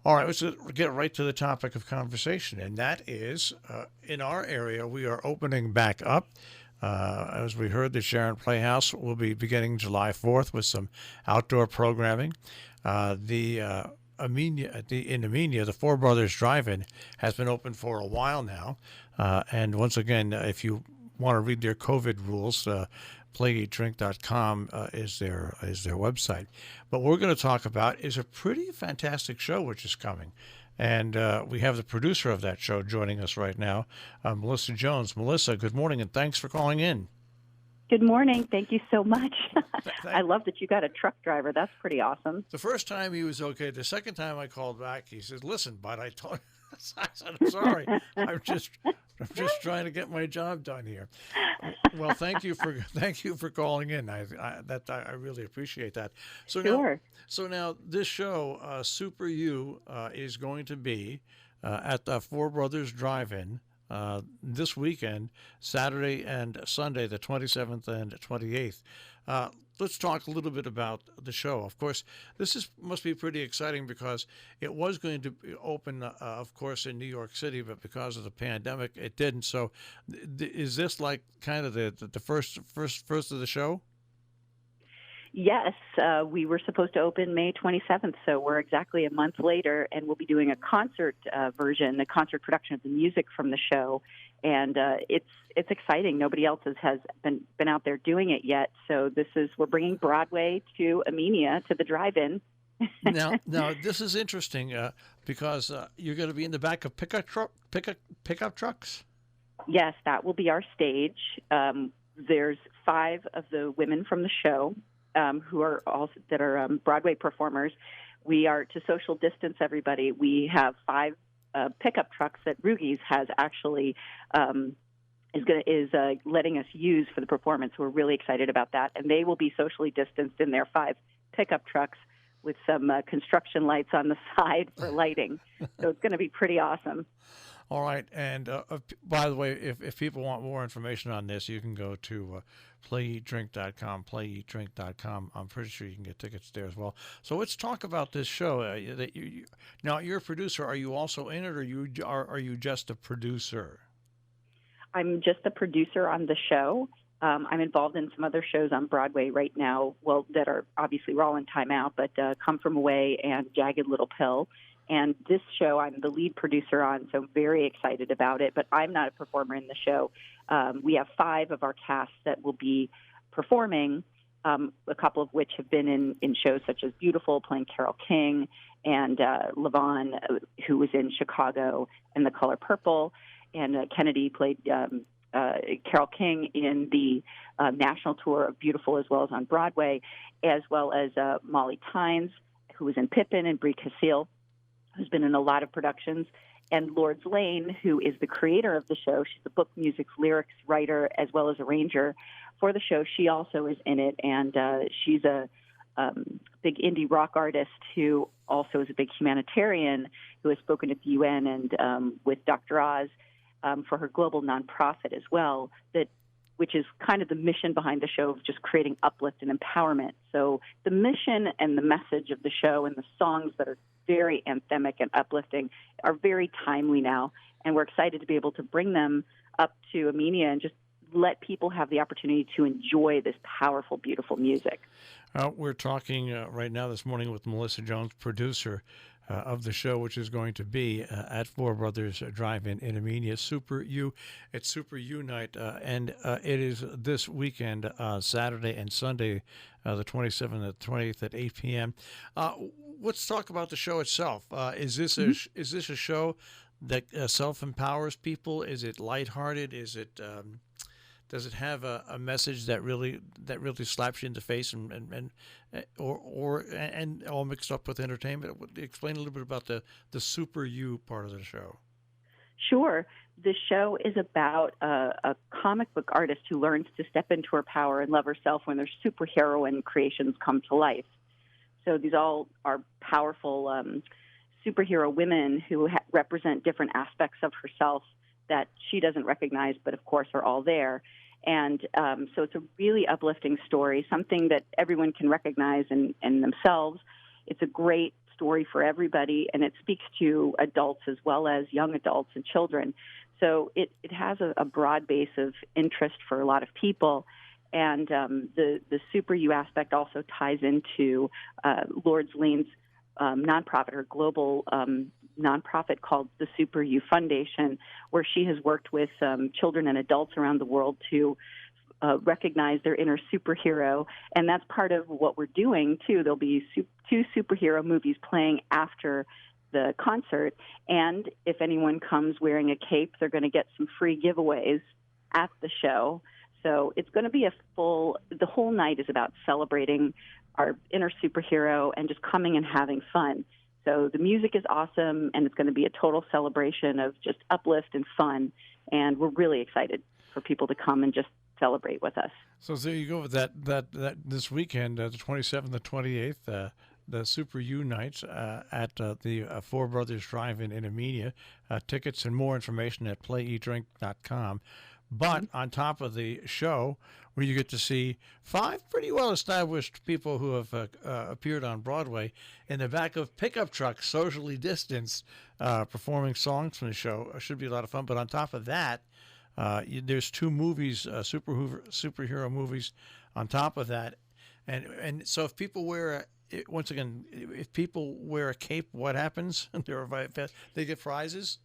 All right, let's get right to the topic of conversation, and that is in our area, we are opening back up. As we heard, the Sharon Playhouse will be beginning July 4th with some outdoor programming. In Amenia, the Four Brothers Drive-In has been open for a while now. And once again, if you want to read their COVID rules, playeatdrink.com is their website. But what we're going to talk about is a pretty fantastic show which is coming. And we have the producer of that show joining us right now, Melissa Jones. Melissa, good morning, and thanks for calling in. Good morning. Thank you so much. Th- I love that you got a truck driver. That's pretty awesome. The first time he was okay. The second time I called back, he said, "Listen, but I told." I said, "I'm sorry. I'm just trying to get my job done here." Well, thank you for calling in. I really appreciate that. Sure. Now this show, SuperYou, is going to be at the Four Brothers Drive-In this weekend, Saturday and Sunday, the 27th and 28th. Let's talk a little bit about the show. Of course, must be pretty exciting because it was going to open, of course, in New York City, but because of the pandemic, it didn't. So, is this like kind of the first of the show? Yes, we were supposed to open May 27th, so we're exactly a month later, and we'll be doing a concert version, a concert production of the music from the show, and it's exciting. Nobody else has been out there doing it yet, so we're bringing Broadway to Amenia, to the drive-in. Now, this is interesting because you're going to be in the back of pickup trucks. Yes, that will be our stage. There's 5 of the women from the show. Who are Broadway performers. We are, to social distance everybody, we have 5 pickup trucks that Rugies has actually is letting us use for the performance. We're really excited about that, and they will be socially distanced in their 5 pickup trucks with some construction lights on the side for lighting. So it's going to be pretty awesome. All right, and by the way, if people want more information on this, you can go to playeatdrink.com, playeatdrink.com. I'm pretty sure you can get tickets there as well. So let's talk about this show. Now, you're a producer. Are you also in it, or are you just a producer? I'm just a producer on the show. I'm involved in some other shows on Broadway right now, that are obviously we're all in timeout, but Come From Away and Jagged Little Pill. And this show, I'm the lead producer on, so I'm very excited about it. But I'm not a performer in the show. We have 5 of our cast that will be performing, a couple of which have been in shows such as Beautiful, playing Carole King, and Levon, who was in Chicago and The Color Purple, and Kennedy played Carole King in the national tour of Beautiful, as well as on Broadway, as well as Molly Tynes, who was in Pippin, and Brie Cassel, who's been in a lot of productions, and Lords Lane, who is the creator of the show. She's a book music lyrics writer as well as arranger for the show. She also is in it, and she's a big indie rock artist who also is a big humanitarian who has spoken at the UN and with Dr. Oz for her global nonprofit as well, which is kind of the mission behind the show of just creating uplift and empowerment. So the mission and the message of the show and the songs that are very anthemic and uplifting are very timely now, and we're excited to be able to bring them up to Amenia and just let people have the opportunity to enjoy this powerful, beautiful music. We're talking right now this morning with Melissa Jones, producer of the show, which is going to be at Four Brothers Drive-In in Amenia, SuperYou. It's SuperYou night, and it is this weekend, Saturday and Sunday, the 27th and the 20th at 8 p.m. Let's talk about the show itself. Is this a show that self-empowers people? Is it lighthearted? Is it does it have a message that really slaps you in the face and all mixed up with entertainment? Explain a little bit about the SuperYou part of the show. Sure. The show is about a comic book artist who learns to step into her power and love herself when their superheroine creations come to life. So these all are powerful superhero women who represent different aspects of herself that she doesn't recognize, but of course are all there. And so it's a really uplifting story, something that everyone can recognize in themselves. It's a great story for everybody, and it speaks to adults as well as young adults and children. So it has a broad base of interest for a lot of people. And the SuperYou aspect also ties into Lord's Lane's nonprofit, or global nonprofit called the SuperYou Foundation, where she has worked with children and adults around the world to recognize their inner superhero. And that's part of what we're doing, too. There'll be two superhero movies playing after the concert. And if anyone comes wearing a cape, they're going to get some free giveaways at the show. So it's going to be the whole night is about celebrating our inner superhero and just coming and having fun. So the music is awesome, and it's going to be a total celebration of just uplift and fun. And we're really excited for people to come and just celebrate with us. So there you go with that this weekend, the 27th and 28th, the SuperYou nights at the Four Brothers Drive-In in Armenia. Tickets and more information at playeatdrink.com. But on top of the show, where you get to see 5 pretty well-established people who have appeared on Broadway in the back of pickup trucks, socially distanced, performing songs from the show. It should be a lot of fun. But on top of that, there's 2 movies, superhero movies on top of that. And so if people wear if people wear a cape, what happens? They get prizes?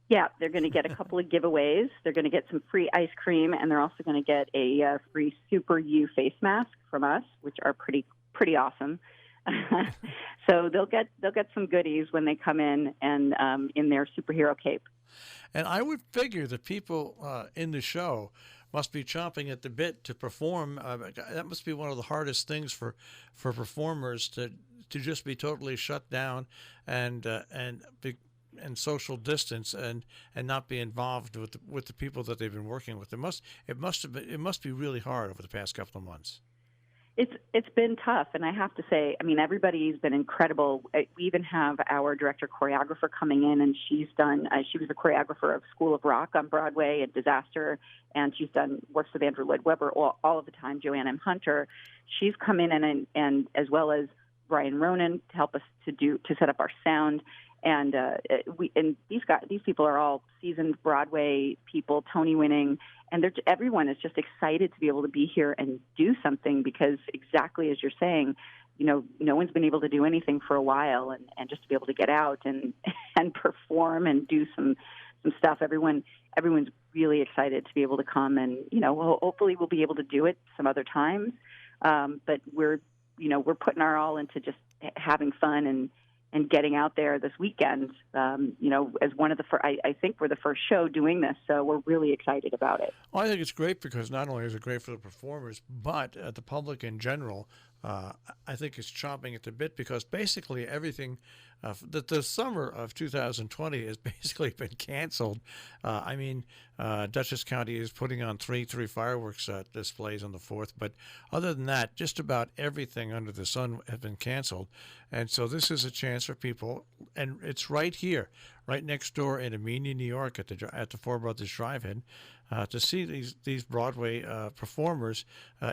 Yeah, they're going to get a couple of giveaways. They're going to get some free ice cream, and they're also going to get a free SuperYou face mask from us, which are pretty awesome. So they'll get some goodies when they come in and in their superhero cape. And I would figure the people in the show must be chomping at the bit to perform. That must be one of the hardest things for performers to just be totally shut down and social distance and not be involved with the people that they've been working with. It must be really hard over the past couple of months. It's been tough, and I have to say, I mean, everybody's been incredible. We even have our director choreographer coming in, and she was the choreographer of School of Rock on Broadway and Disaster, and she's done works with Andrew Lloyd Webber all of the time. Joanne M. Hunter, she's come in and as well as Brian Ronan to help us to set up our sound. And these people are all seasoned Broadway people, Tony winning, and everyone is just excited to be able to be here and do something, because exactly as you're saying, no one's been able to do anything for a while, and just to be able to get out and perform and do some stuff. Everyone's really excited to be able to come, and hopefully we'll be able to do it some other times. But we're putting our all into just having fun and getting out there this weekend, as one of the first, I think we're the first show doing this, so we're really excited about it. Well, I think it's great because not only is it great for the performers, but the public in general, I think it's chomping at the bit, because basically everything, the summer of 2020 has basically been canceled. Dutchess County is putting on three fireworks displays on the 4th, but other than that, just about everything under the sun has been canceled. And so this is a chance for people, and it's right here, right next door in Armenia, New York, at the Four Brothers Drive-In, to see these Broadway performers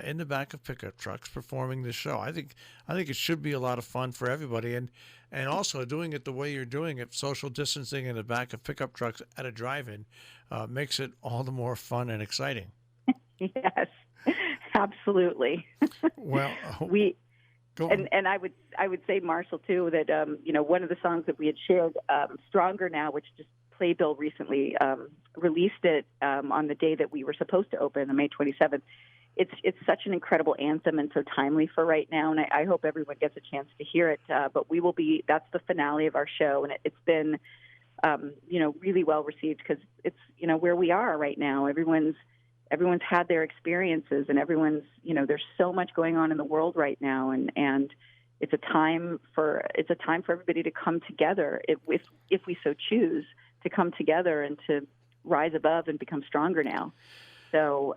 in the back of pickup trucks performing this show. I think it should be a lot of fun for everybody, and also doing it the way you're doing it, social distancing in the back of pickup trucks at a drive-in, makes it all the more fun and exciting. Yes, absolutely. Well, and I would say, Marshall, too, that one of the songs that we had shared, "Stronger Now," which just Playbill recently released it on the day that we were supposed to open, on May 27th. It's such an incredible anthem and so timely for right now, and I hope everyone gets a chance to hear it. But that's the finale of our show, and it's been really well received, because it's where we are right now. Everyone's had their experiences, and everyone's there's so much going on in the world right now, and it's a time for everybody to come together, if we so choose, to come together and to rise above and become stronger now. So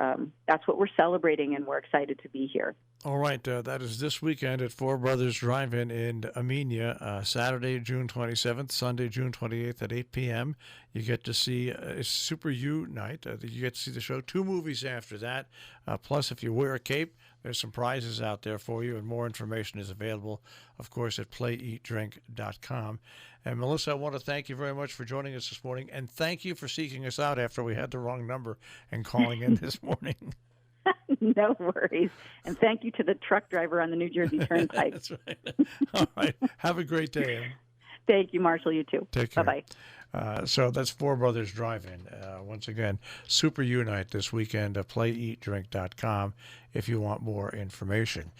that's what we're celebrating, and we're excited to be here. All right. That is this weekend at Four Brothers Drive-In in Armenia, Saturday, June 27th, Sunday, June 28th at 8 p.m. You get to see it's SuperYou night. You get to see the show. 2 movies after that. Plus, if you wear a cape, There's some prizes out there for you, and more information is available, of course, at playeatdrink.com. And Melissa, I want to thank you very much for joining us this morning, and thank you for seeking us out after we had the wrong number and calling in this morning. No worries. And thank you to the truck driver on the New Jersey Turnpike. That's right. All right. Have a great day. Thank you, Marshall. You too. Take care. Bye-bye. So that's Four Brothers Drive-In. Once again, SuperYou night this weekend at playeatdrink.com if you want more information.